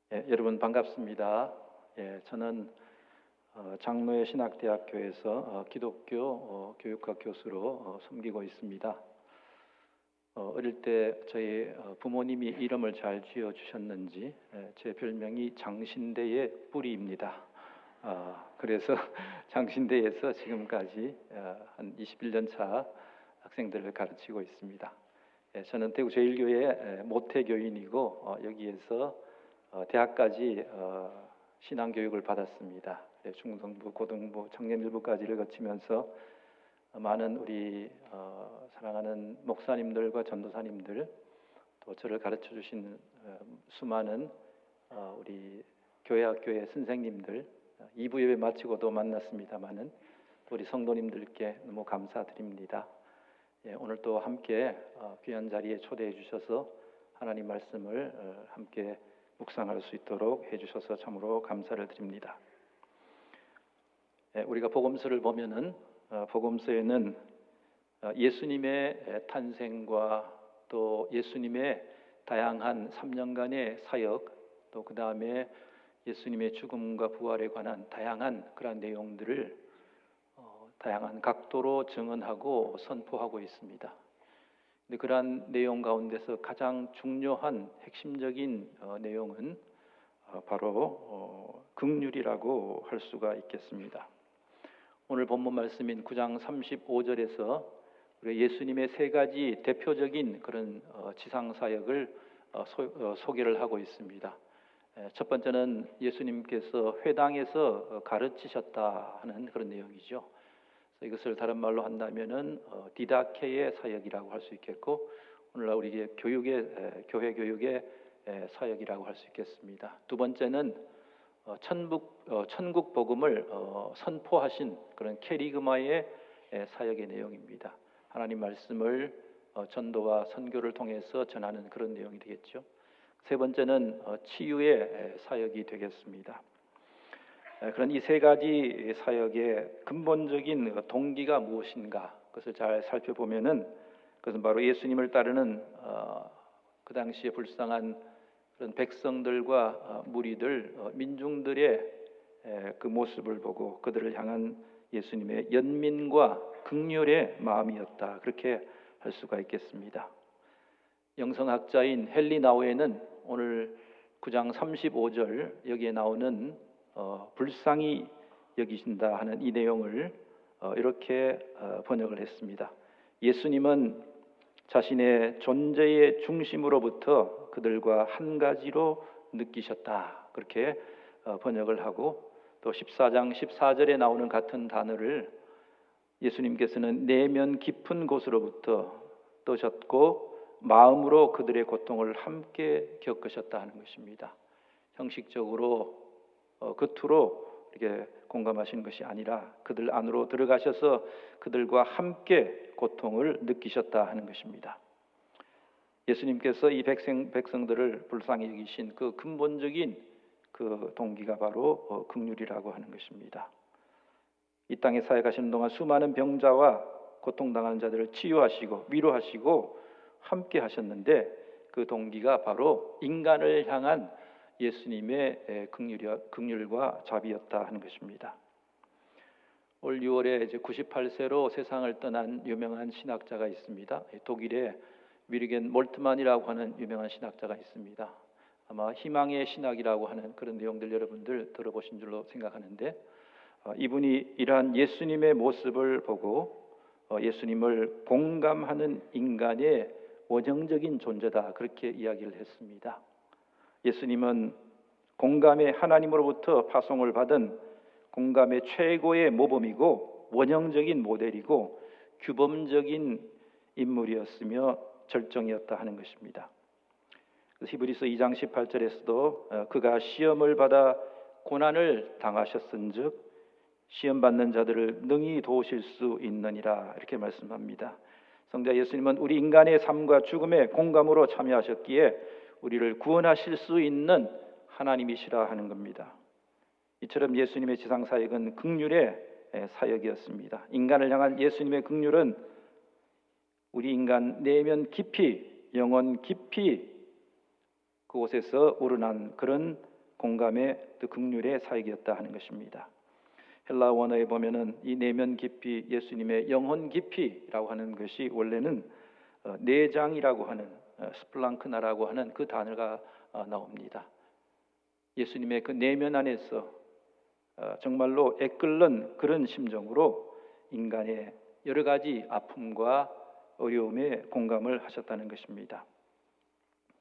여러분 반갑습니다. 저는 장로의 신학대학교에서 기독교 교육과 교수로 섬기고 있습니다. 어릴 때 저희 부모님이 이름을 잘 지어주셨는지 제 별명이 장신대의 뿌리입니다. 그래서 장신대에서 지금까지 한 21년 차 학생들을 가르치고 있습니다. 저는 대구 제1교회 모태교인이고 여기에서 대학까지 신앙교육을 받았습니다. 중등부, 고등부, 청년일부까지를 거치면서 많은 우리 사랑하는 목사님들과 전도사님들, 또 저를 가르쳐 주신 수많은 우리 교회학교의 선생님들, 2부 예배 마치고도 만났습니다마는 우리 성도님들께 너무 감사드립니다. 오늘 또 함께 귀한 자리에 초대해 주셔서 하나님 말씀을 함께 묵상할 수 있도록 해주셔서 참으로 감사를 드립니다. 우리가 복음서를 보면은 복음서에는 예수님의 탄생과 또 예수님의 다양한 3년간의 사역, 또 그 다음에 예수님의 죽음과 부활에 관한 다양한 그런 내용들을 다양한 각도로 증언하고 선포하고 있습니다. 근데 그러한 내용 가운데서 가장 중요한 핵심적인 내용은 바로 긍휼이라고 할 수가 있겠습니다. 오늘 본문 말씀인 9장 35절에서 우리 예수님의 세 가지 대표적인 그런 지상 사역을 소개를 하고 있습니다. 첫 번째는 예수님께서 회당에서 가르치셨다 하는 그런 내용이죠. 이것을 다른 말로 한다면은 디다케의 사역이라고 할 수 있겠고, 오늘날 우리 교회 교육의 사역이라고 할 수 있겠습니다. 두 번째는 천국 복음을 선포하신 그런 케리그마의 사역의 내용입니다. 하나님 말씀을 전도와 선교를 통해서 전하는 그런 내용이 되겠죠. 세 번째는 치유의 사역이 되겠습니다. 그런 이 세 가지 사역의 근본적인 동기가 무엇인가, 그것을 잘 살펴보면은 그것은 바로 예수님을 따르는 그 당시에 불쌍한 그런 백성들과 무리들, 민중들의 그 모습을 보고 그들을 향한 예수님의 연민과 긍휼의 마음이었다, 그렇게 할 수가 있겠습니다. 영성학자인 헨리 나우에는 오늘 9장 35절 여기에 나오는 불쌍히 여기신다 하는 이 내용을 이렇게 번역을 했습니다. 예수님은 자신의 존재의 중심으로부터 그들과 한 가지로 느끼셨다, 그렇게 번역을 하고, 또 14장 14절에 나오는 같은 단어를 예수님께서는 내면 깊은 곳으로부터 떠셨고 마음으로 그들의 고통을 함께 겪으셨다 하는 것입니다. 형식적으로 겉으로 이렇게 공감하시는 것이 아니라 그들 안으로 들어가셔서 그들과 함께 고통을 느끼셨다 하는 것입니다. 예수님께서 이 백성들을 불쌍히 여기신 그 근본적인 그 동기가 바로 긍휼이라고 하는 것입니다. 이 땅에 사역하시는 동안 수많은 병자와 고통당하는 자들을 치유하시고 위로하시고 함께 하셨는데, 그 동기가 바로 인간을 향한 예수님의 긍휼과 자비였다 하는 것입니다. 올 6월에 이제 98세로 세상을 떠난 유명한 신학자가 있습니다. 독일의 위르겐 몰트만이라고 하는 유명한 신학자가 있습니다. 아마 희망의 신학이라고 하는 그런 내용들 여러분들 들어보신 줄로 생각하는데, 이분이 이러한 예수님의 모습을 보고 예수님을 공감하는 인간의 원형적인 존재다, 그렇게 이야기를 했습니다. 예수님은 공감의 하나님으로부터 파송을 받은 공감의 최고의 모범이고 원형적인 모델이고 규범적인 인물이었으며 절정이었다 하는 것입니다. 히브리서 2장 18절에서도 그가 시험을 받아 고난을 당하셨은즉 시험 받는 자들을 능히 도우실 수 있느니라, 이렇게 말씀합니다. 성자 예수님은 우리 인간의 삶과 죽음에 공감으로 참여하셨기에 우리를 구원하실 수 있는 하나님이시라 하는 겁니다. 이처럼 예수님의 지상 사역은 긍휼의 사역이었습니다. 인간을 향한 예수님의 긍휼은 우리 인간 내면 깊이, 영혼 깊이 그곳에서 우러난 그런 공감의 또 긍휼의 사역이었다 하는 것입니다. 헬라 원어에 보면은 이 내면 깊이, 예수님의 영혼 깊이라고 하는 것이 원래는 내장이라고 하는 스플랑크나라고 하는 그 단어가 나옵니다. 예수님의 그 내면 안에서 정말로 애끓는 그런 심정으로 인간의 여러 가지 아픔과 어려움에 공감을 하셨다는 것입니다.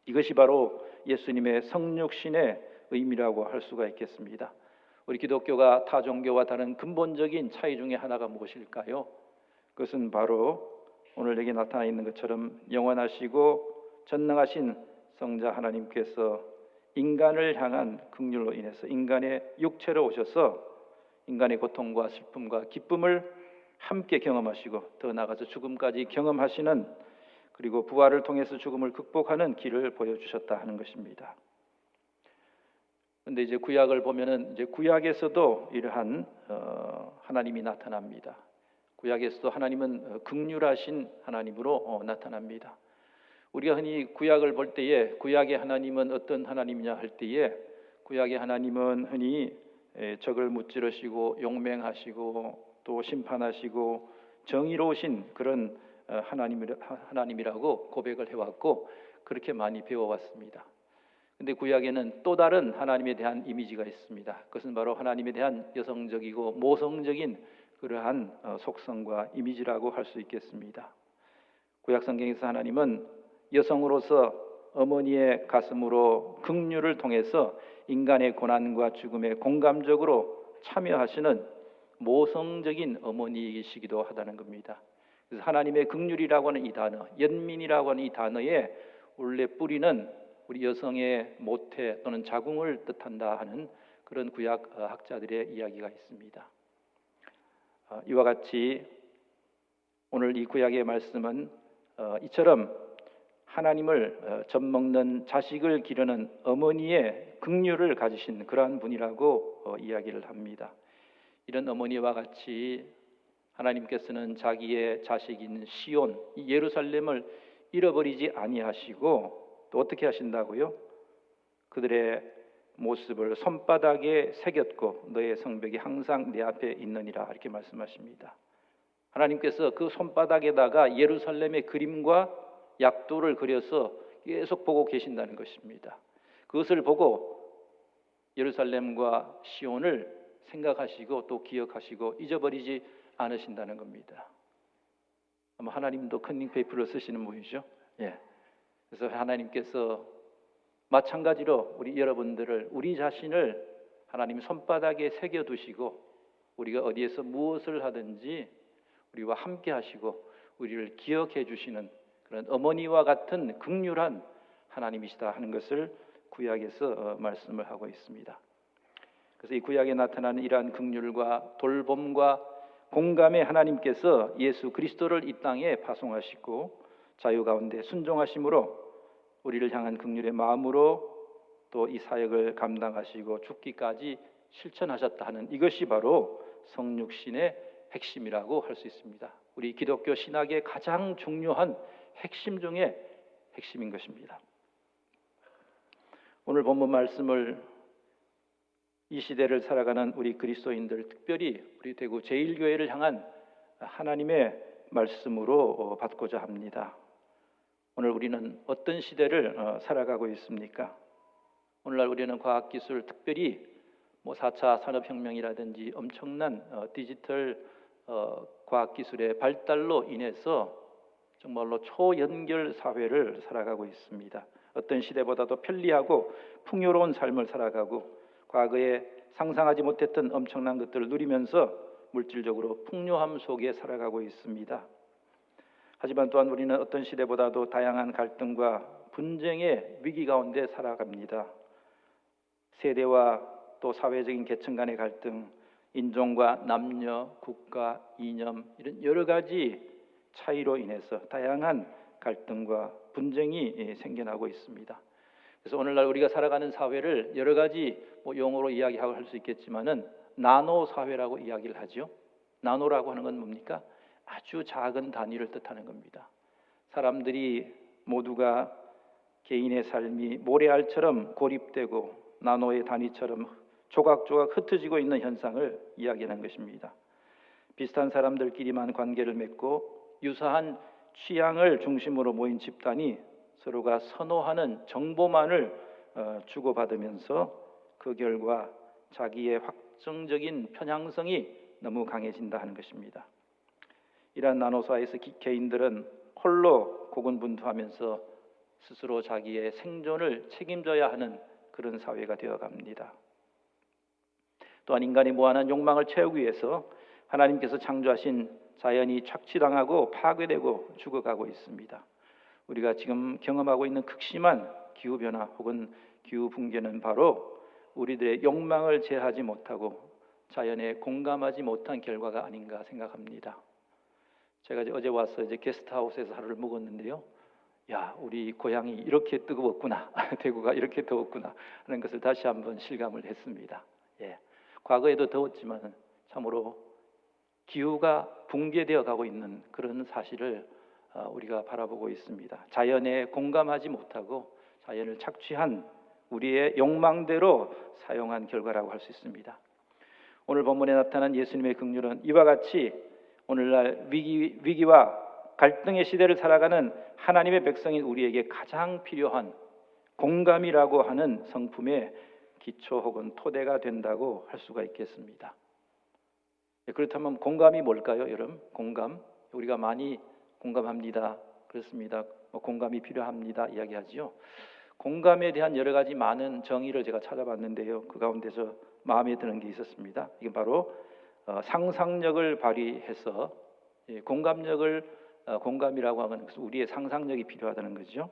이것이 바로 예수님의 성육신의 의미라고 할 수가 있겠습니다. 우리 기독교가 타 종교와 다른 근본적인 차이 중에 하나가 무엇일까요? 그것은 바로 오늘 여기 나타나 있는 것처럼 영원하시고 전능하신 성자 하나님께서 인간을 향한 긍휼로 인해서 인간의 육체로 오셔서 인간의 고통과 슬픔과 기쁨을 함께 경험하시고 더 나아가서 죽음까지 경험하시는, 그리고 부활을 통해서 죽음을 극복하는 길을 보여주셨다 하는 것입니다. 그런데 이제 구약을 보면은 이제 구약에서도 이러한 하나님이 나타납니다. 구약에서도 하나님은 긍휼하신 하나님으로 나타납니다. 우리가 흔히 구약을 볼 때에 구약의 하나님은 어떤 하나님이냐 할 때에 구약의 하나님은 흔히 적을 무찌르시고 용맹하시고 또 심판하시고 정의로우신 그런 하나님이라고 고백을 해왔고 그렇게 많이 배워왔습니다. 그런데 구약에는 또 다른 하나님에 대한 이미지가 있습니다. 그것은 바로 하나님에 대한 여성적이고 모성적인 그러한 속성과 이미지라고 할 수 있겠습니다. 구약 성경에서 하나님은 여성으로서 어머니의 가슴으로 긍휼을 통해서 인간의 고난과 죽음에 공감적으로 참여하시는 모성적인 어머니이시기도 하다는 겁니다. 그래서 하나님의 긍휼이라고 하는 이 단어, 연민이라고 하는 이 단어의 원래 뿌리는 우리 여성의 모태 또는 자궁을 뜻한다 하는 그런 구약 학자들의 이야기가 있습니다. 이와 같이 오늘 이 구약의 말씀은 이처럼 하나님을 젖먹는 자식을 기르는 어머니의 긍휼을 가지신 그러한 분이라고 이야기를 합니다. 이런 어머니와 같이 하나님께서는 자기의 자식인 시온, 이 예루살렘을 잃어버리지 아니하시고 또 어떻게 하신다고요? 그들의 모습을 손바닥에 새겼고 너의 성벽이 항상 내 앞에 있느니라 이렇게 말씀하십니다. 하나님께서 그 손바닥에다가 예루살렘의 그림과 약도를 그려서 계속 보고 계신다는 것입니다. 그것을 보고 예루살렘과 시온을 생각하시고 또 기억하시고 잊어버리지 않으신다는 겁니다. 아마 하나님도 커닝페이퍼를 쓰시는 분이죠. 그래서 하나님께서 마찬가지로 우리 여러분들을, 우리 자신을 하나님 손바닥에 새겨두시고 우리가 어디에서 무엇을 하든지 우리와 함께 하시고 우리를 기억해 주시는 그런 어머니와 같은 긍휼한 하나님이시다 하는 것을 구약에서 말씀을 하고 있습니다. 그래서 이 구약에 나타나는 이러한 긍휼과 돌봄과 공감의 하나님께서 예수 그리스도를 이 땅에 파송하시고 자유 가운데 순종하심으로 우리를 향한 긍휼의 마음으로 또 이 사역을 감당하시고 죽기까지 실천하셨다 하는 이것이 바로 성육신의 핵심이라고 할 수 있습니다. 우리 기독교 신학의 가장 중요한 핵심 중에 핵심인 것입니다. 오늘 본문 말씀을 이 시대를 살아가는 우리 그리스도인들, 특별히 우리 대구 제1교회를 향한 하나님의 말씀으로 받고자 합니다. 오늘 우리는 어떤 시대를 살아가고 있습니까? 오늘날 우리는 과학기술, 특별히 4차 산업혁명이라든지 엄청난 디지털 과학기술의 발달로 인해서 정말로 초연결 사회를 살아가고 있습니다. 어떤 시대보다도 편리하고 풍요로운 삶을 살아가고 과거에 상상하지 못했던 엄청난 것들을 누리면서 물질적으로 풍요함 속에 살아가고 있습니다. 하지만 또한 우리는 어떤 시대보다도 다양한 갈등과 분쟁의 위기 가운데 살아갑니다. 세대와 또 사회적인 계층 간의 갈등, 인종과 남녀, 국가, 이념 이런 여러 가지 차이로 인해서 다양한 갈등과 분쟁이 생겨나고 있습니다. 그래서 오늘날 우리가 살아가는 사회를 여러 가지 용어로 이야기하고 할 수 있겠지만은 나노 사회라고 이야기를 하죠. 나노라고 하는 건 뭡니까? 아주 작은 단위를 뜻하는 겁니다. 사람들이 모두가 개인의 삶이 모래알처럼 고립되고 나노의 단위처럼 조각조각 흩어지고 있는 현상을 이야기하는 것입니다. 비슷한 사람들끼리만 관계를 맺고 유사한 취향을 중심으로 모인 집단이 서로가 선호하는 정보만을 주고받으면서 그 결과 자기의 확정적인 편향성이 너무 강해진다 하는 것입니다. 이러한 나노사에서 개인들은 홀로 고군분투하면서 스스로 자기의 생존을 책임져야 하는 그런 사회가 되어갑니다. 또한 인간의 무한한 욕망을 채우기 위해서 하나님께서 창조하신 자연이 착취당하고 파괴되고 죽어가고 있습니다. 우리가 지금 경험하고 있는 극심한 기후변화 혹은 기후붕괴는 바로 우리들의 욕망을 제하지 못하고 자연에 공감하지 못한 결과가 아닌가 생각합니다. 제가 어제 와서 게스트하우스에서 하루를 묵었는데요. 야, 우리 고향이 이렇게 뜨거웠구나, 대구가 이렇게 더웠구나 하는 것을 다시 한번 실감을 했습니다. 과거에도 더웠지만 참으로 기후가 붕괴되어 가고 있는 그런 사실을 우리가 바라보고 있습니다. 자연에 공감하지 못하고 자연을 착취한 우리의 욕망대로 사용한 결과라고 할 수 있습니다. 오늘 본문에 나타난 예수님의 긍휼은 이와 같이 오늘날 위기와 갈등의 시대를 살아가는 하나님의 백성인 우리에게 가장 필요한 공감이라고 하는 성품의 기초 혹은 토대가 된다고 할 수가 있겠습니다. 그렇다면 공감이 뭘까요, 여러분? 공감, 우리가 많이 공감합니다. 그렇습니다. 공감이 필요합니다. 이야기하지요. 공감에 대한 여러 가지 많은 정의를 제가 찾아봤는데요. 그 가운데서 마음에 드는 게 있었습니다. 이게 바로 상상력을 발휘해서 공감이라고 하면 우리의 상상력이 필요하다는 거죠.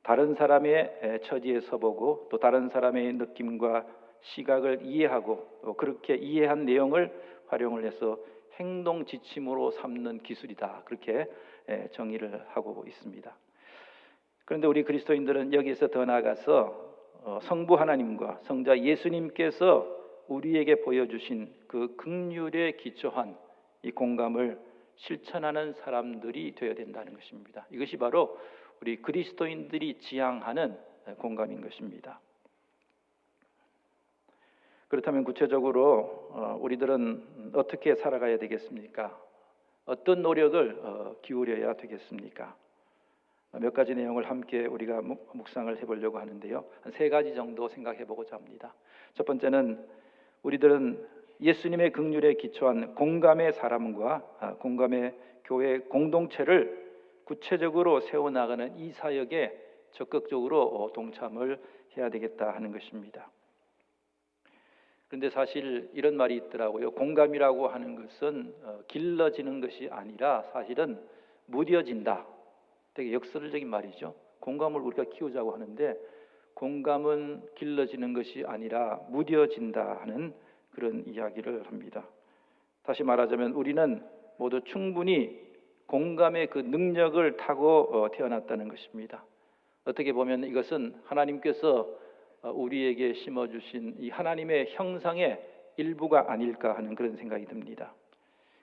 다른 사람의 처지에 서보고 또 다른 사람의 느낌과 시각을 이해하고 또 그렇게 이해한 내용을 활용을 해서 행동 지침으로 삼는 기술이다. 그렇게 정의를 하고 있습니다. 그런데 우리 그리스도인들은 여기에서 더 나아가서 성부 하나님과 성자 예수님께서 우리에게 보여주신 그 긍휼에 기초한 이 공감을 실천하는 사람들이 되어야 된다는 것입니다. 이것이 바로 우리 그리스도인들이 지향하는 공감인 것입니다. 그렇다면 구체적으로 우리들은 어떻게 살아가야 되겠습니까? 어떤 노력을 기울여야 되겠습니까? 몇 가지 내용을 함께 우리가 묵상을 해보려고 하는데요. 한 3가지 정도 생각해 보고자 합니다. 첫 번째는 우리들은 예수님의 긍휼에 기초한 공감의 사람과 공감의 교회 공동체를 구체적으로 세워나가는 이 사역에 적극적으로 동참을 해야 되겠다 하는 것입니다. 그런데 사실 이런 말이 있더라고요. 공감이라고 하는 것은 길러지는 것이 아니라 사실은 무뎌진다. 되게 역설적인 말이죠. 공감을 우리가 키우자고 하는데 공감은 길러지는 것이 아니라 무뎌진다 하는 그런 이야기를 합니다. 다시 말하자면 우리는 모두 충분히 공감의 그 능력을 타고 태어났다는 것입니다. 어떻게 보면 이것은 하나님께서 우리에게 심어주신 이 하나님의 형상의 일부가 아닐까 하는 그런 생각이 듭니다.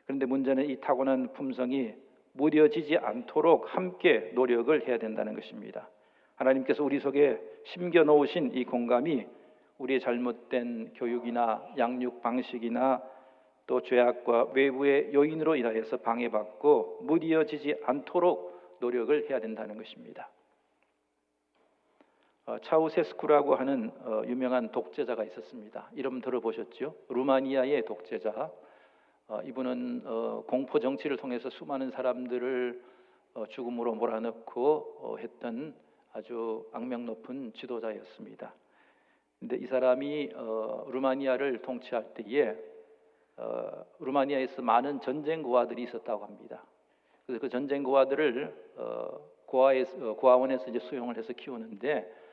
그런데 문제는 이 타고난 품성이 무뎌지지 않도록 함께 노력을 해야 된다는 것입니다. 하나님께서 우리 속에 심겨 놓으신 이 공감이 우리의 잘못된 교육이나 양육 방식이나 또 죄악과 외부의 요인으로 인하여서 방해받고 무뎌지지 않도록 노력을 해야 된다는 것입니다. 차우세스쿠라고 하는 유명한 독재자가 있었습니다. 이름 들어보셨죠? 루마니아의 독재자. 이분은 공포 정치를 통해서 수많은 사람들을 죽음으로 몰아넣고 했던 아주 악명 높은 지도자였습니다. 근데 이 사람이 루마니아를 통치할 때에 루마니아에서 많은 전쟁 고아들이 있었다고 합니다. 그래서 그 전쟁 고아들을 고아원에서 이제 수용을 해서 키우는데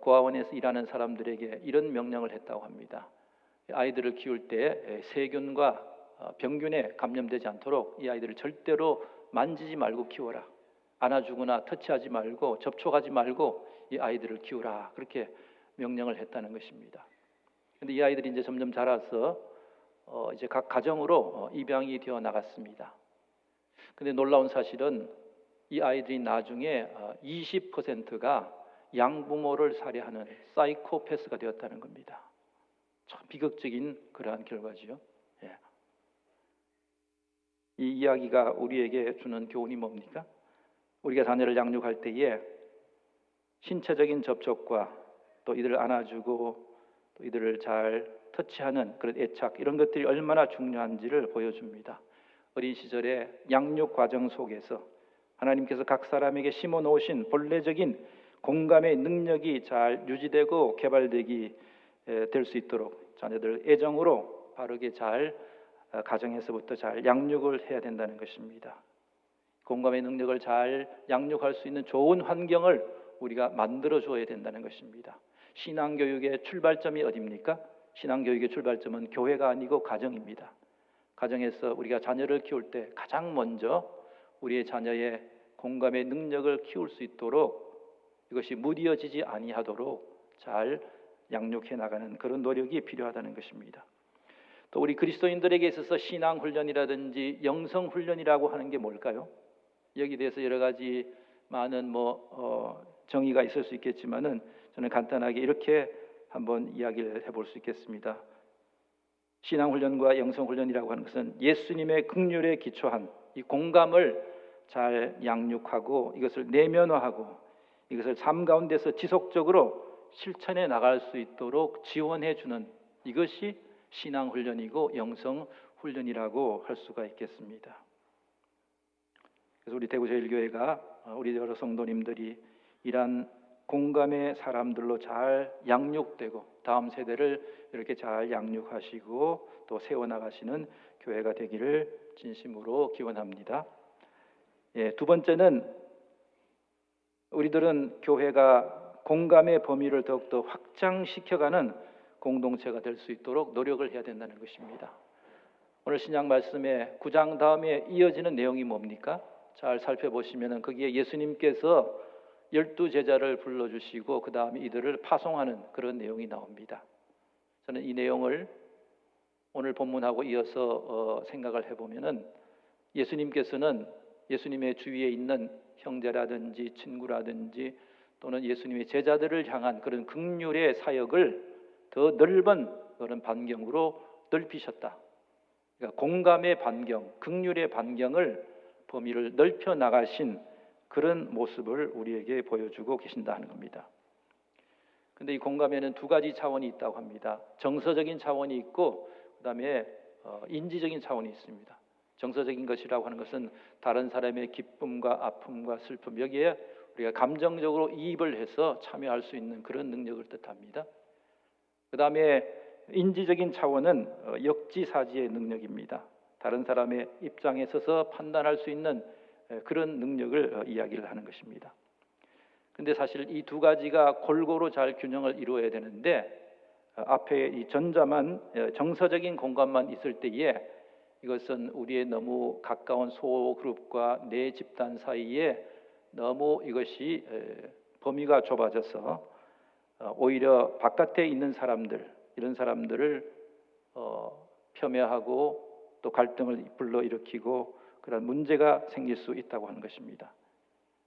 고아원에서 일하는 사람들에게 이런 명령을 했다고 합니다. 아이들을 키울 때 세균과 병균에 감염되지 않도록 이 아이들을 절대로 만지지 말고 키워라. 안아주거나 터치하지 말고 접촉하지 말고 이 아이들을 키우라. 그렇게 명령을 했다는 것입니다. 그런데 이 아이들이 이제 점점 자라서 이제 각 가정으로 입양이 되어 나갔습니다. 그런데 놀라운 사실은 이 아이들이 나중에 20%가 양부모를 살해하는 사이코패스가 되었다는 겁니다. 참 비극적인 그러한 결과지요. 예. 이 이야기가 우리에게 주는 교훈이 뭡니까? 우리가 자녀를 양육할 때에 신체적인 접촉과 또 이들을 안아주고 또 이들을 잘 터치하는 그런 애착, 이런 것들이 얼마나 중요한지를 보여줍니다. 어린 시절의 양육 과정 속에서 하나님께서 각 사람에게 심어 놓으신 본래적인 공감의 능력이 잘 유지되고 개발되기 될 수 있도록 자녀들 애정으로 바르게 잘 가정에서부터 잘 양육을 해야 된다는 것입니다. 공감의 능력을 잘 양육할 수 있는 좋은 환경을 우리가 만들어 줘야 된다는 것입니다. 신앙교육의 출발점이 어디입니까? 신앙교육의 출발점은 교회가 아니고 가정입니다. 가정에서 우리가 자녀를 키울 때 가장 먼저 우리의 자녀의 공감의 능력을 키울 수 있도록 이것이 무뎌지지 아니하도록 잘 양육해 나가는 그런 노력이 필요하다는 것입니다. 또 우리 그리스도인들에게 있어서 신앙훈련이라든지 영성훈련이라고 하는 게 뭘까요? 여기 대해서 여러 가지 많은 정의가 있을 수 있겠지만은 저는 간단하게 이렇게 한번 이야기를 해볼 수 있겠습니다. 신앙훈련과 영성훈련이라고 하는 것은 예수님의 긍휼에 기초한 이 공감을 잘 양육하고 이것을 내면화하고 이것을 삶 가운데서 지속적으로 실천해 나갈 수 있도록 지원해 주는 이것이 신앙훈련이고 영성훈련이라고 할 수가 있겠습니다. 그래서 우리 대구제일교회가 우리 여러 성도님들이 이러한 공감의 사람들로 잘 양육되고 다음 세대를 이렇게 잘 양육하시고 또 세워나가시는 교회가 되기를 진심으로 기원합니다. 두 번째는 우리들은 교회가 공감의 범위를 더욱더 확장시켜가는 공동체가 될 수 있도록 노력을 해야 된다는 것입니다. 오늘 신약 말씀의 9장 다음에 이어지는 내용이 뭡니까? 잘 살펴보시면 거기에 예수님께서 12제자를 불러주시고 그 다음에 이들을 파송하는 그런 내용이 나옵니다. 저는 이 내용을 오늘 본문하고 이어서 생각을 해보면 예수님께서는 예수님의 주위에 있는 형제라든지 친구라든지 또는 예수님의 제자들을 향한 그런 긍휼의 사역을 더 넓은 그런 반경으로 넓히셨다. 그러니까 공감의 반경, 긍휼의 반경을 범위를 넓혀 나가신 그런 모습을 우리에게 보여주고 계신다는 겁니다. 그런데 이 공감에는 두 가지 차원이 있다고 합니다. 정서적인 차원이 있고 그다음에 인지적인 차원이 있습니다. 정서적인 것이라고 하는 것은 다른 사람의 기쁨과 아픔과 슬픔 여기에 우리가 감정적으로 이입을 해서 참여할 수 있는 그런 능력을 뜻합니다. 그다음에 인지적인 차원은 역지사지의 능력입니다. 다른 사람의 입장에 서서 판단할 수 있는 그런 능력을 이야기를 하는 것입니다. 근데 사실 이 두 가지가 골고루 잘 균형을 이루어야 되는데 앞에 이 전자만 정서적인 공감만 있을 때에 이것은 우리의 너무 가까운 소그룹과 내 집단 사이에 너무 이것이 범위가 좁아져서 오히려 바깥에 있는 사람들 이런 사람들을 폄훼하고 또 갈등을 불러일으키고 그런 문제가 생길 수 있다고 하는 것입니다.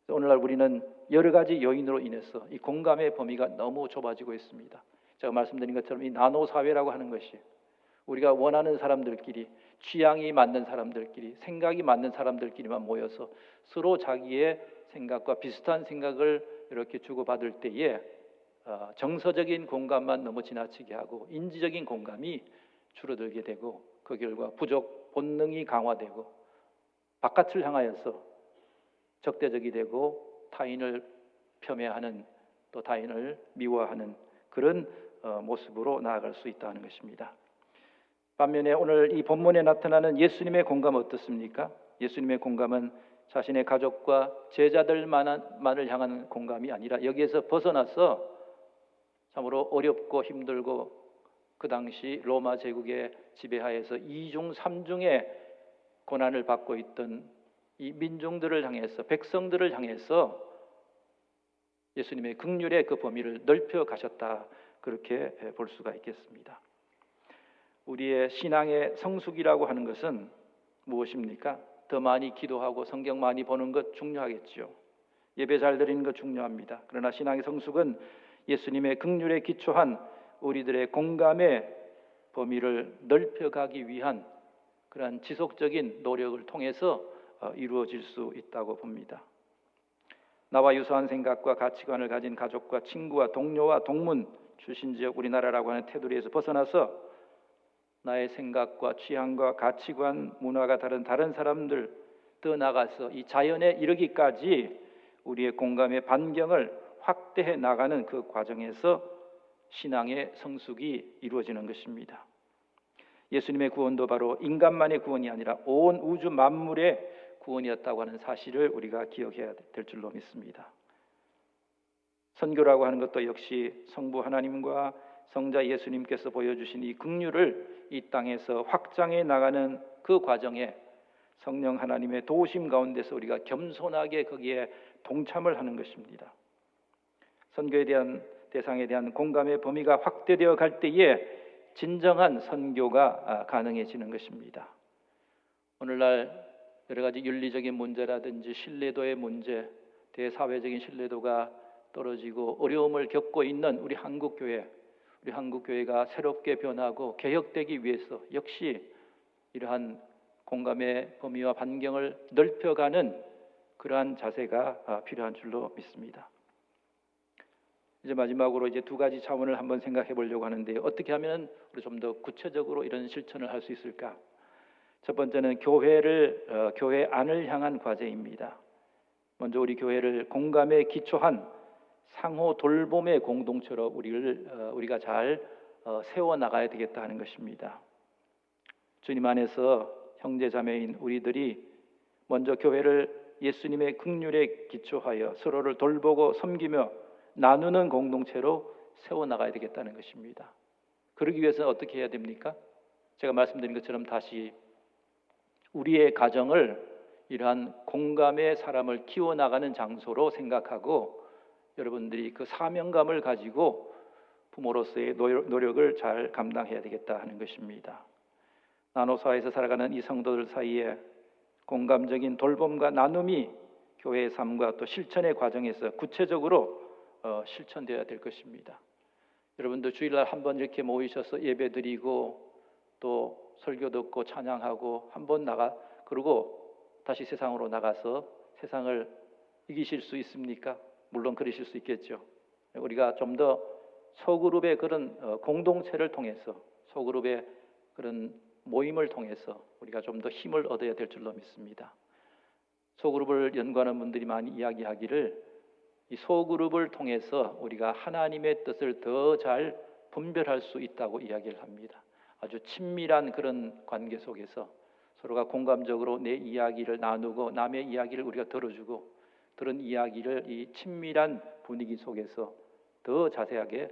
오늘날 우리는 여러 가지 요인으로 인해서 이 공감의 범위가 너무 좁아지고 있습니다. 제가 말씀드린 것처럼 이 나노 사회라고 하는 것이 우리가 원하는 사람들끼리 취향이 맞는 사람들끼리 생각이 맞는 사람들끼리만 모여서 서로 자기의 생각과 비슷한 생각을 이렇게 주고받을 때에 정서적인 공감만 너무 지나치게 하고 인지적인 공감이 줄어들게 되고 그 결과 부족 본능이 강화되고 바깥을 향하여서 적대적이 되고 타인을 폄훼하는 또 타인을 미워하는 그런 모습으로 나아갈 수 있다는 것입니다. 반면에 오늘 이 본문에 나타나는 예수님의 공감은 어떻습니까? 예수님의 공감은 자신의 가족과 제자들만을 향한 공감이 아니라 여기에서 벗어나서 참으로 어렵고 힘들고 그 당시 로마 제국의 지배하에서 2중 3중의 고난을 받고 있던 이 민중들을 향해서 백성들을 향해서 예수님의 긍휼의 그 범위를 넓혀 가셨다 그렇게 볼 수가 있겠습니다. 우리의 신앙의 성숙이라고 하는 것은 무엇입니까? 더 많이 기도하고 성경 많이 보는 것 중요하겠죠. 예배 잘 드리는 것 중요합니다. 그러나 신앙의 성숙은 예수님의 긍휼에 기초한 우리들의 공감의 범위를 넓혀가기 위한 그러한 지속적인 노력을 통해서 이루어질 수 있다고 봅니다. 나와 유사한 생각과 가치관을 가진 가족과 친구와 동료와 동문, 출신 지역 우리나라라고 하는 테두리에서 벗어나서 나의 생각과 취향과 가치관, 문화가 다른 사람들 더 나가서 이 자연에 이르기까지 우리의 공감의 반경을 확대해 나가는 그 과정에서 신앙의 성숙이 이루어지는 것입니다. 예수님의 구원도 바로 인간만의 구원이 아니라 온 우주 만물의 구원이었다고 하는 사실을 우리가 기억해야 될 줄로 믿습니다. 선교라고 하는 것도 역시 성부 하나님과 성자 예수님께서 보여주신 이 긍휼을 이 땅에서 확장해 나가는 그 과정에 성령 하나님의 도우심 가운데서 우리가 겸손하게 거기에 동참을 하는 것입니다. 선교에 대한 대상에 대한 공감의 범위가 확대되어 갈 때에 진정한 선교가 가능해지는 것입니다. 오늘날 여러 가지 윤리적인 문제라든지 신뢰도의 문제, 대사회적인 신뢰도가 떨어지고 어려움을 겪고 있는 우리 한국교회가 새롭게 변하고 개혁되기 위해서 역시 이러한 공감의 범위와 반경을 넓혀가는 그러한 자세가 필요한 줄로 믿습니다. 이제 마지막으로 이제 두 가지 차원을 한번 생각해 보려고 하는데요. 어떻게 하면 우리 좀 더 구체적으로 이런 실천을 할 수 있을까? 첫 번째는 교회 안을 향한 과제입니다. 먼저 우리 교회를 공감에 기초한 상호 돌봄의 공동체로 우리가 잘 세워 나가야 되겠다 하는 것입니다. 주님 안에서 형제 자매인 우리들이 먼저 교회를 예수님의 긍휼에 기초하여 서로를 돌보고 섬기며 나누는 공동체로 세워 나가야 되겠다는 것입니다. 그러기 위해서는 어떻게 해야 됩니까? 제가 말씀드린 것처럼 다시 우리의 가정을 이러한 공감의 사람을 키워나가는 장소로 생각하고 여러분들이 그 사명감을 가지고 부모로서의 노력을 잘 감당해야 되겠다 하는 것입니다. 나노사회에서 살아가는 이 성도들 사이에 공감적인 돌봄과 나눔이 교회의 삶과 또 실천의 과정에서 구체적으로 실천되어야 될 것입니다. 여러분들 주일날 한번 이렇게 모이셔서 예배드리고 또 설교 듣고 찬양하고 한번 그러고 다시 세상으로 나가서 세상을 이기실 수 있습니까? 물론 그러실 수 있겠죠. 우리가 좀 더 소그룹의 그런 공동체를 통해서 소그룹의 그런 모임을 통해서 우리가 좀 더 힘을 얻어야 될 줄로 믿습니다. 소그룹을 연구하는 분들이 많이 이야기하기를 이 소그룹을 통해서 우리가 하나님의 뜻을 더 잘 분별할 수 있다고 이야기를 합니다. 아주 친밀한 그런 관계 속에서 서로가 공감적으로 내 이야기를 나누고 남의 이야기를 우리가 들어주고 들은 이야기를 이 친밀한 분위기 속에서 더 자세하게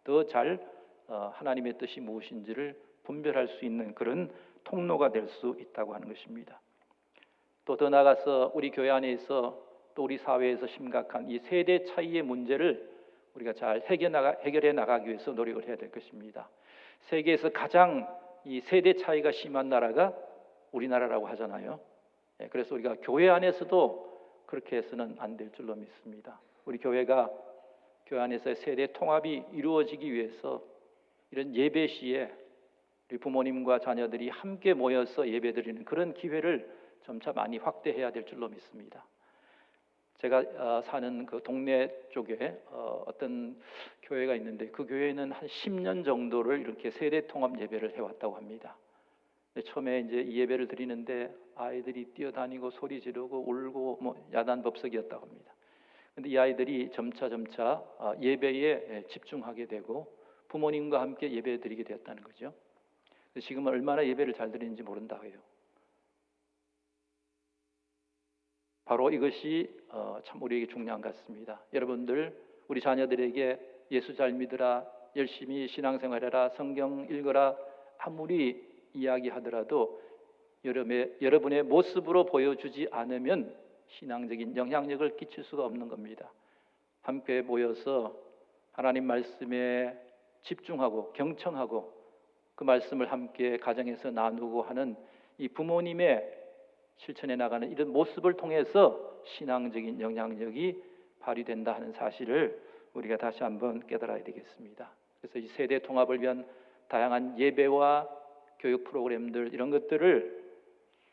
더 잘 하나님의 뜻이 무엇인지를 분별할 수 있는 그런 통로가 될 수 있다고 하는 것입니다. 또 더 나아가서 우리 교회 안에서 또 우리 사회에서 심각한 이 세대 차이의 문제를 우리가 잘 해결해 나가기 위해서 노력을 해야 될 것입니다. 세계에서 가장 이 세대 차이가 심한 나라가 우리나라라고 하잖아요. 그래서 우리가 교회 안에서도 그렇게 해서는 안 될 줄로 믿습니다. 우리 교회가 교회 안에서의 세대 통합이 이루어지기 위해서 이런 예배 시에 우리 부모님과 자녀들이 함께 모여서 예배드리는 그런 기회를 점차 많이 확대해야 될 줄로 믿습니다. 제가 사는 그 동네 쪽에 어떤 교회가 있는데 그 교회는 한 10년 정도를 이렇게 세대 통합 예배를 해왔다고 합니다. 처음에 이제 이 예배를 드리는데 아이들이 뛰어다니고 소리 지르고 울고 야단법석이었다고 합니다. 그런데 이 아이들이 점차 예배에 집중하게 되고 부모님과 함께 예배 드리게 되었다는 거죠. 지금은 얼마나 예배를 잘 드리는지 모른다고 해요. 바로 이것이 참 우리에게 중요한 것 같습니다. 여러분들 우리 자녀들에게 예수 잘 믿으라, 열심히 신앙생활해라, 성경 읽어라 아무리 이야기하더라도 여러분의 모습으로 보여주지 않으면 신앙적인 영향력을 끼칠 수가 없는 겁니다. 함께 모여서 하나님 말씀에 집중하고 경청하고 그 말씀을 함께 가정에서 나누고 하는 이 부모님의 실천해 나가는 이런 모습을 통해서 신앙적인 영향력이 발휘된다 하는 사실을 우리가 다시 한번 깨달아야 되겠습니다. 그래서 이 세대 통합을 위한 다양한 예배와 교육 프로그램들 이런 것들을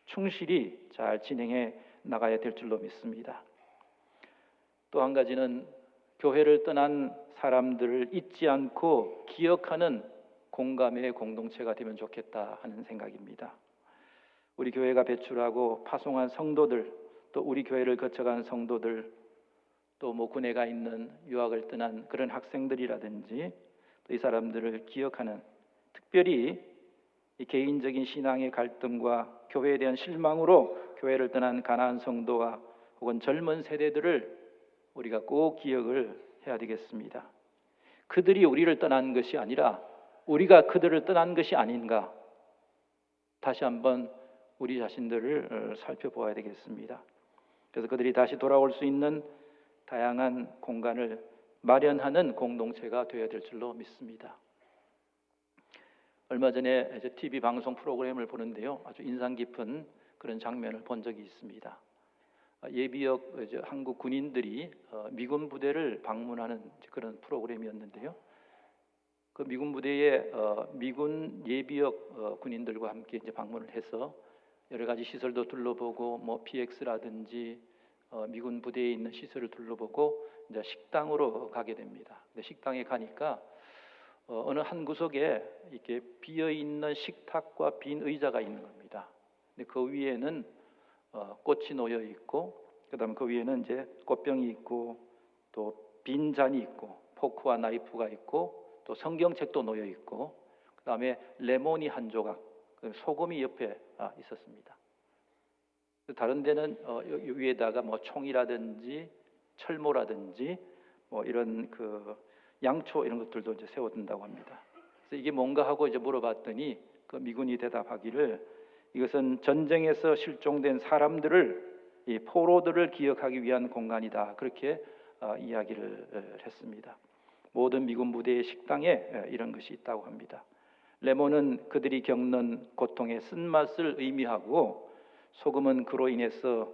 충실히 잘 진행해 나가야 될 줄로 믿습니다. 또 한 가지는 교회를 떠난 사람들을 잊지 않고 기억하는 공감의 공동체가 되면 좋겠다 하는 생각입니다. 우리 교회가 배출하고 파송한 성도들, 또 우리 교회를 거쳐간 성도들, 또 뭐 군에 가 있는 유학을 떠난 그런 학생들이라든지 또 이 사람들을 기억하는, 특별히 이 개인적인 신앙의 갈등과 교회에 대한 실망으로 교회를 떠난 가난한 성도와 혹은 젊은 세대들을 우리가 꼭 기억을 해야 되겠습니다. 그들이 우리를 떠난 것이 아니라 우리가 그들을 떠난 것이 아닌가, 다시 한번 우리 자신들을 살펴보아야 되겠습니다. 그래서 그들이 다시 돌아올 수 있는 다양한 공간을 마련하는 공동체가 되어야 될 줄로 믿습니다. 얼마 전에 TV 방송 프로그램을 보는데요, 아주 인상 깊은 그런 장면을 본 적이 있습니다. 예비역 한국 군인들이 미군 부대를 방문하는 그런 프로그램이었는데요, 그 미군 부대에 미군 예비역 군인들과 함께 이제 방문을 해서 여러 가지 시설도 둘러보고 뭐 PX라든지 미군 부대에 있는 시설을 둘러보고 이제 식당으로 가게 됩니다. 근데 식당에 가니까 어느 한 구석에 이렇게 비어 있는 식탁과 빈 의자가 있는 겁니다. 근데 그 위에는 꽃이 놓여 있고, 그다음에 그 위에는 이제 꽃병이 있고, 또 빈 잔이 있고, 포크와 나이프가 있고, 또 성경책도 놓여 있고, 그다음에 레몬이 한 조각, 소금이 옆에 있었습니다. 다른 데는 위에다가 뭐 총이라든지 철모라든지 뭐 이런 그 양초 이런 것들도 이제 세워둔다고 합니다. 그래서 이게 뭔가 하고 이제 물어봤더니 그 미군이 대답하기를 이것은 전쟁에서 실종된 사람들을, 이 포로들을 기억하기 위한 공간이다, 그렇게 이야기를 했습니다. 모든 미군 부대의 식당에 이런 것이 있다고 합니다. 레몬은 그들이 겪는 고통의 쓴맛을 의미하고, 소금은 그로 인해서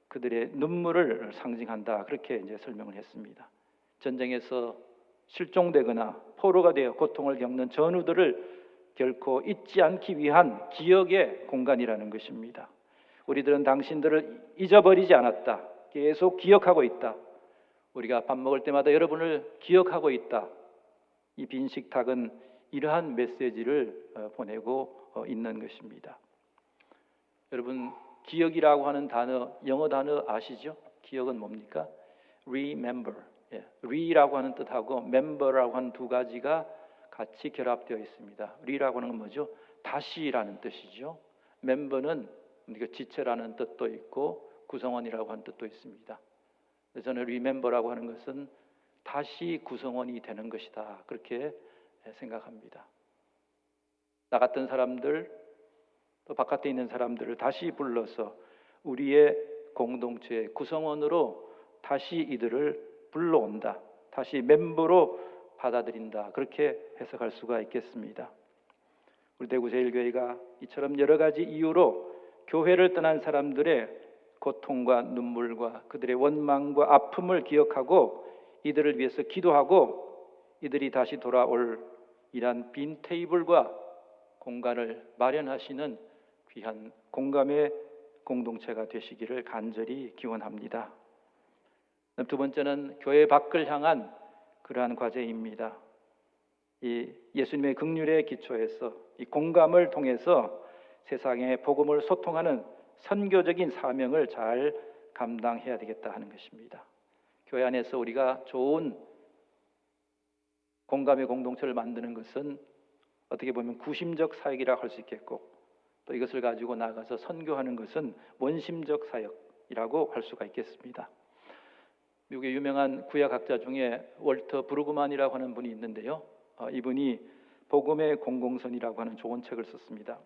그들의 눈물을 상징한다, 그렇게 이제 설명을 했습니다. 전쟁에서 실종되거나 포로가 되어 고통을 겪는 전우들을 결코 잊지 않기 위한 기억의 공간이라는 것입니다. 우리들은 당신들을 잊어버리지 않았다, 계속 기억하고 있다, 우리가 밥 먹을 때마다 여러분을 기억하고 있다. 이 빈 식탁은 이러한 메시지를 보내고 있는 것입니다. 여러분, 기억이라고 하는 단어, 영어 단어 아시죠? 기억은 뭡니까? Remember. re라고 하는 뜻하고 member라고 하는 두 가지가 같이 결합되어 있습니다. re라고 하는 건 뭐죠? 다시라는 뜻이죠. member는 지체라는 뜻도 있고 구성원이라고 하는 뜻도 있습니다. 그래서 저는 remember라고 하는 것은 다시 구성원이 되는 것이다, 그렇게 생각합니다. 나 같은 사람들, 또 바깥에 있는 사람들을 다시 불러서 우리의 공동체의 구성원으로 다시 이들을 불러온다, 다시 멤버로 받아들인다, 그렇게 해석할 수가 있겠습니다. 우리 대구제일교회가 이처럼 여러 가지 이유로 교회를 떠난 사람들의 고통과 눈물과 그들의 원망과 아픔을 기억하고 이들을 위해서 기도하고 이들이 다시 돌아올 이러한 빈 테이블과 공간을 마련하시는 귀한 공감의 공동체가 되시기를 간절히 기원합니다. 두 번째는 교회 밖을 향한 그러한 과제입니다. 이 예수님의 긍휼에 기초해서 이 공감을 통해서 세상에 복음을 소통하는 선교적인 사명을 잘 감당해야 되겠다 하는 것입니다. 교회 안에서 우리가 좋은 공감의 공동체를 만드는 것은 어떻게 보면 구심적 사역이라고 할 수 있겠고, 또 이것을 가지고 나가서 선교하는 것은 원심적 사역이라고 할 수가 있겠습니다. 미국의 유명한 구약학자 중에 월터 브루그만이라고 하는 분이 있는데요, 이분이 복음의 공공선이라고 하는 좋은 책을 썼습니다.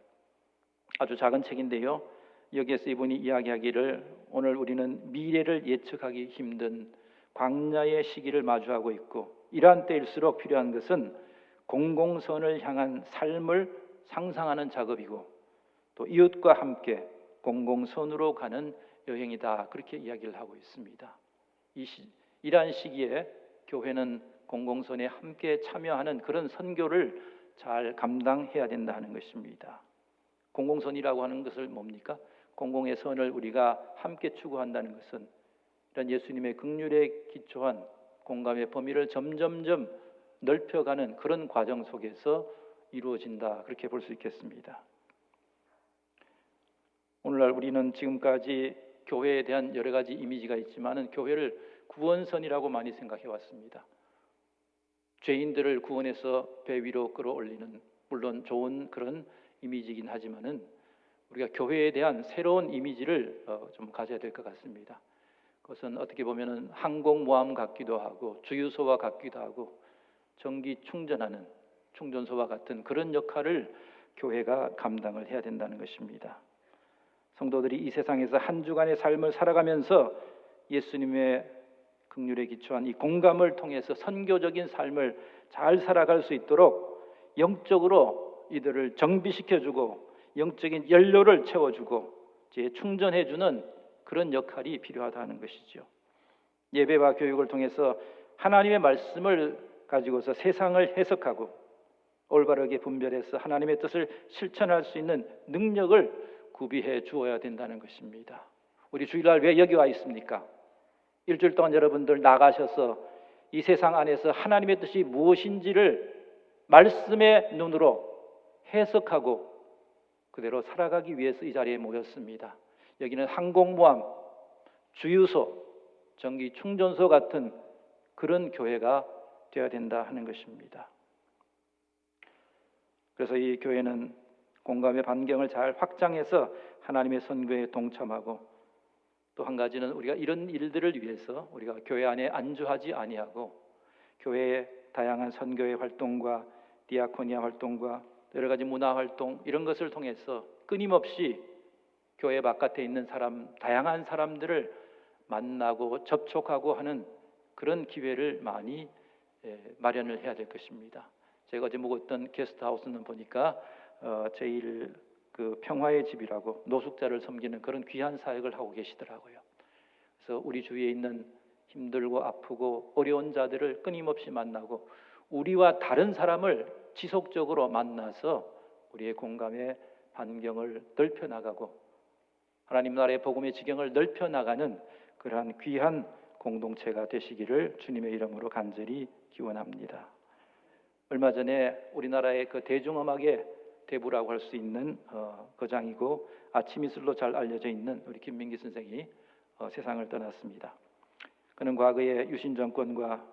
아주 작은 책인데요, 여기에서 이분이 이야기하기를 오늘 우리는 미래를 예측하기 힘든 광야의 시기를 마주하고 있고, 이러한 때일수록 필요한 것은 공공선을 향한 삶을 상상하는 작업이고, 또 이웃과 함께 공공선으로 가는 여행이다 그렇게 이야기를 하고 있습니다. 이러한 시기에 교회는 공공선에 함께 참여하는 그런 선교를 잘 감당해야 된다 하는 것입니다. 공공선이라고 하는 것을 뭡니까? 공공의 선을 우리가 함께 추구한다는 것은 이런 예수님의 긍휼에 기초한 공감의 범위를 점점점 넓혀가는 그런 과정 속에서 이루어진다 그렇게 볼 수 있겠습니다. 오늘날 우리는 지금까지 교회에 대한 여러 가지 이미지가 있지만은 교회를 구원선이라고 많이 생각해 왔습니다. 죄인들을 구원해서 배 위로 끌어올리는 물론 좋은 그런 이미지이긴 하지만은 우리가 교회에 대한 새로운 이미지를 좀 가져야 될 것 같습니다. 그것은 어떻게 보면은 항공모함 같기도 하고 주유소와 같기도 하고 전기 충전하는 충전소와 같은 그런 역할을 교회가 감당을 해야 된다는 것입니다. 성도들이 이 세상에서 한 주간의 삶을 살아가면서 예수님의 긍휼에 기초한 이 공감을 통해서 선교적인 삶을 잘 살아갈 수 있도록 영적으로 이들을 정비시켜주고 영적인 연료를 채워주고 충전해주는 그런 역할이 필요하다는 것이죠. 예배와 교육을 통해서 하나님의 말씀을 가지고서 세상을 해석하고 올바르게 분별해서 하나님의 뜻을 실천할 수 있는 능력을 구비해 주어야 된다는 것입니다. 우리 주일날 왜 여기 와 있습니까? 일주일 동안 여러분들 나가셔서 이 세상 안에서 하나님의 뜻이 무엇인지를 말씀의 눈으로 해석하고 그대로 살아가기 위해서 이 자리에 모였습니다. 여기는 항공모함, 주유소, 전기 충전소 같은 그런 교회가 되어야 된다 하는 것입니다. 그래서 이 교회는 공감의 반경을 잘 확장해서 하나님의 선교에 동참하고 또 한 가지는 우리가 이런 일들을 위해서 우리가 교회 안에 안주하지 아니하고 교회의 다양한 선교의 활동과 디아코니아 활동과 여러 가지 문화 활동 이런 것을 통해서 끊임없이 교회 바깥에 있는 다양한 사람들을 만나고 접촉하고 하는 그런 기회를 많이 마련을 해야 될 것입니다. 제가 어제 묵었던 게스트하우스는 보니까 제일 그 평화의 집이라고 노숙자를 섬기는 그런 귀한 사역을 하고 계시더라고요. 그래서 우리 주위에 있는 힘들고 아프고 어려운 자들을 끊임없이 만나고 우리와 다른 사람을 지속적으로 만나서 우리의 공감의 반경을 넓혀 나가고 하나님 나라의 복음의 지경을 넓혀 나가는 그러한 귀한 공동체가 되시기를 주님의 이름으로 간절히 기원합니다. 얼마 전에 우리나라의 그 대중음악의 대부라고 할 수 있는 거장이고 아침 이슬로 잘 알려져 있는 우리 김민기 선생이 세상을 떠났습니다. 그는 과거에 유신 정권과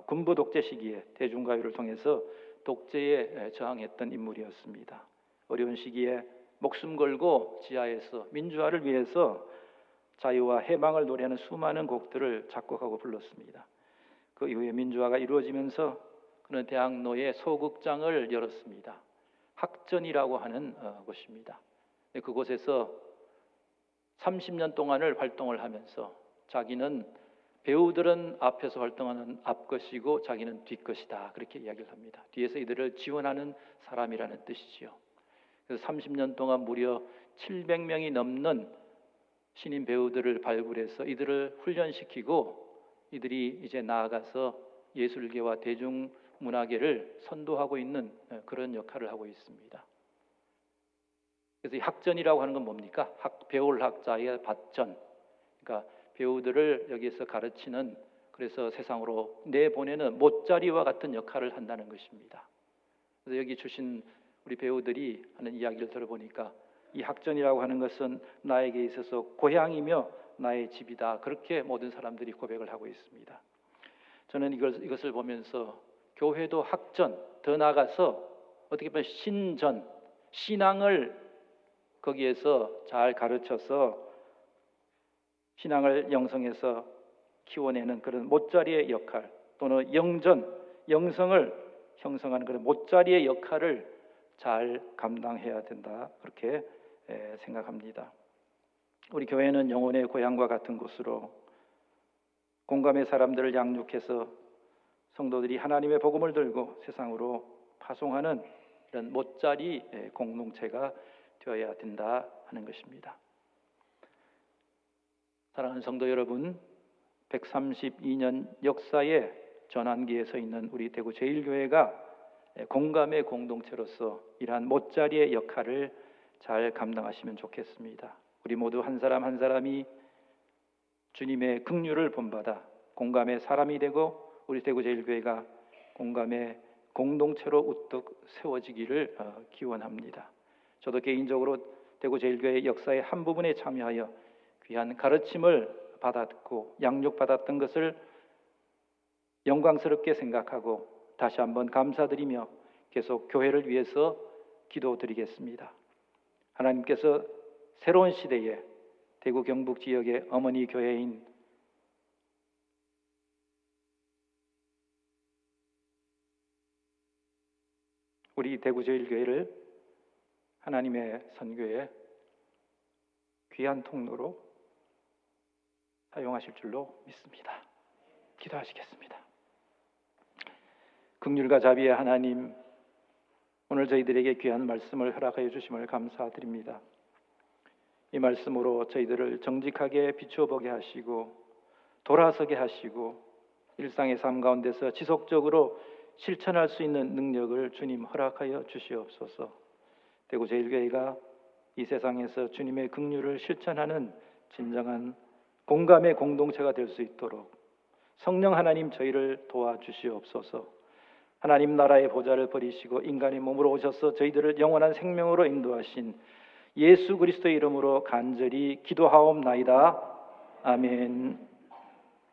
군부 독재 시기에 대중가요를 통해서 독재에 저항했던 인물이었습니다. 어려운 시기에 목숨 걸고 지하에서 민주화를 위해서 자유와 해방을 노래하는 수많은 곡들을 작곡하고 불렀습니다. 그 이후에 민주화가 이루어지면서 그는 대학로에 소극장을 열었습니다. 학전이라고 하는 곳입니다. 그곳에서 30년 동안을 활동을 하면서 자기는 배우들은 앞에서 활동하는 앞것이고 자기는 뒷것이다 그렇게 이야기를 합니다. 뒤에서 이들을 지원하는 사람이라는 뜻이지요. 그래서 30년 동안 무려 700명이 넘는 신인 배우들을 발굴해서 이들을 훈련시키고 이들이 이제 나아가서 예술계와 대중문화계를 선도하고 있는 그런 역할을 하고 있습니다. 그래서 이 학전이라고 하는 건 뭡니까? 배울 학자의 받전. 그러니까 배우들을 여기에서 가르치는 그래서 세상으로 내보내는 못자리와 같은 역할을 한다는 것입니다. 그래서 여기 주신 우리 배우들이 하는 이야기를 들어보니까 이 학전이라고 하는 것은 나에게 있어서 고향이며 나의 집이다. 그렇게 모든 사람들이 고백을 하고 있습니다. 저는 이것을 보면서 교회도 학전, 더 나아가서 어떻게 보면 신전, 신앙을 거기에서 잘 가르쳐서 신앙을 영성해서 키워내는 그런 못자리의 역할 또는 영전, 영성을 형성하는 그런 못자리의 역할을 잘 감당해야 된다. 그렇게 생각합니다. 우리 교회는 영혼의 고향과 같은 곳으로 공감의 사람들을 양육해서 성도들이 하나님의 복음을 들고 세상으로 파송하는 이런 못자리 공동체가 되어야 된다 하는 것입니다. 사랑하는 성도 여러분, 132년 역사의 전환기에 서 있는 우리 대구 제1교회가 공감의 공동체로서 이러한 못자리의 역할을 잘 감당하시면 좋겠습니다. 우리 모두 한 사람 한 사람이 주님의 긍휼을 본받아 공감의 사람이 되고 우리 대구 제1교회가 공감의 공동체로 우뚝 세워지기를 기원합니다. 저도 개인적으로 대구 제1교회 역사의 한 부분에 참여하여 귀한 가르침을 받았고 양육받았던 것을 영광스럽게 생각하고 다시 한번 감사드리며 계속 교회를 위해서 기도드리겠습니다. 하나님께서 새로운 시대에 대구 경북 지역의 어머니 교회인 우리 대구 제1교회를 하나님의 선교의 귀한 통로로 사용하실 줄로 믿습니다. 기도하시겠습니다. 긍휼과 자비의 하나님, 오늘 저희들에게 귀한 말씀을 허락하여 주심을 감사드립니다. 이 말씀으로 저희들을 정직하게 비추어 보게 하시고 돌아서게 하시고 일상의 삶 가운데서 지속적으로 실천할 수 있는 능력을 주님 허락하여 주시옵소서. 대구 제1교회가 이 세상에서 주님의 긍휼을 실천하는 진정한 공감의 공동체가 될 수 있도록 성령 하나님 저희를 도와주시옵소서. 하나님 나라의 보좌를 버리시고 인간의 몸으로 오셔서 저희들을 영원한 생명으로 인도하신 예수 그리스도의 이름으로 간절히 기도하옵나이다. 아멘.